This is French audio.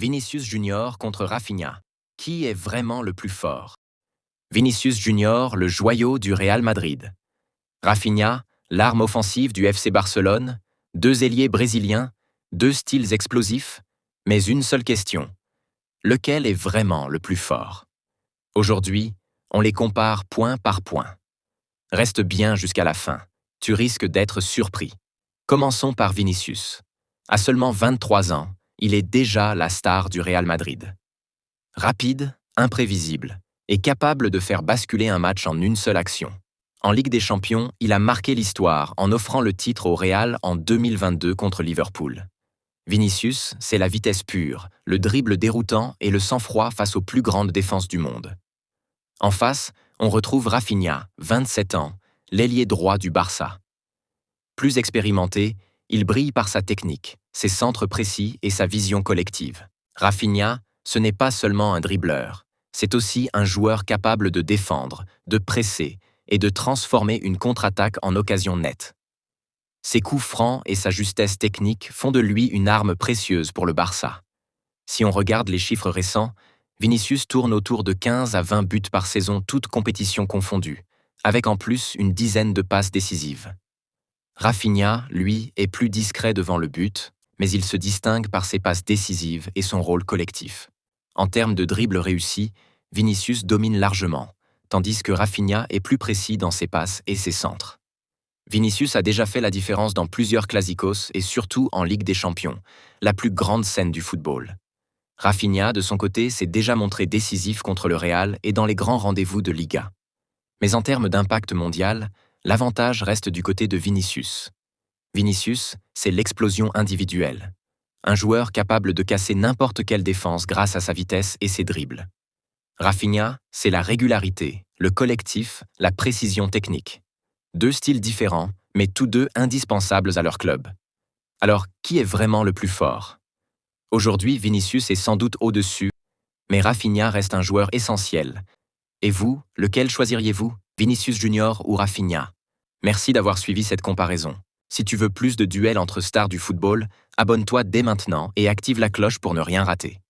Vinicius Junior contre Rafinha. Qui est vraiment le plus fort? Vinicius Junior, le joyau du Real Madrid. Rafinha, l'arme offensive du FC Barcelone, deux ailiers brésiliens, deux styles explosifs, mais une seule question. Lequel est vraiment le plus fort? Aujourd'hui, on les compare point par point. Reste bien jusqu'à la fin, tu risques d'être surpris. Commençons par Vinicius. À seulement 23 ans, il est déjà la star du Real Madrid. Rapide, imprévisible et capable de faire basculer un match en une seule action. En Ligue des Champions, il a marqué l'histoire en offrant le titre au Real en 2022 contre Liverpool. Vinicius, c'est la vitesse pure, le dribble déroutant et le sang-froid face aux plus grandes défenses du monde. En face, on retrouve Rafinha, 27 ans, l'ailier droit du Barça. Plus expérimenté, il brille par sa technique, ses centres précis et sa vision collective. Rafinha, ce n'est pas seulement un dribbleur, c'est aussi un joueur capable de défendre, de presser et de transformer une contre-attaque en occasion nette. Ses coups francs et sa justesse technique font de lui une arme précieuse pour le Barça. Si on regarde les chiffres récents, Vinicius tourne autour de 15 à 20 buts par saison, toutes compétitions confondues, avec en plus une dizaine de passes décisives. Rafinha, lui, est plus discret devant le but, mais il se distingue par ses passes décisives et son rôle collectif. En termes de dribble réussi, Vinicius domine largement, tandis que Rafinha est plus précis dans ses passes et ses centres. Vinicius a déjà fait la différence dans plusieurs clásicos et surtout en Ligue des Champions, la plus grande scène du football. Rafinha, de son côté, s'est déjà montré décisif contre le Real et dans les grands rendez-vous de Liga. Mais en termes d'impact mondial, l'avantage reste du côté de Vinicius. Vinicius, c'est l'explosion individuelle. Un joueur capable de casser n'importe quelle défense grâce à sa vitesse et ses dribbles. Rafinha, c'est la régularité, le collectif, la précision technique. Deux styles différents, mais tous deux indispensables à leur club. Alors, qui est vraiment le plus fort? Aujourd'hui, Vinicius est sans doute au-dessus, mais Rafinha reste un joueur essentiel. Et vous, lequel choisiriez-vous? Vinicius Junior ou Rafinha? Merci d'avoir suivi cette comparaison. Si tu veux plus de duels entre stars du football, abonne-toi dès maintenant et active la cloche pour ne rien rater.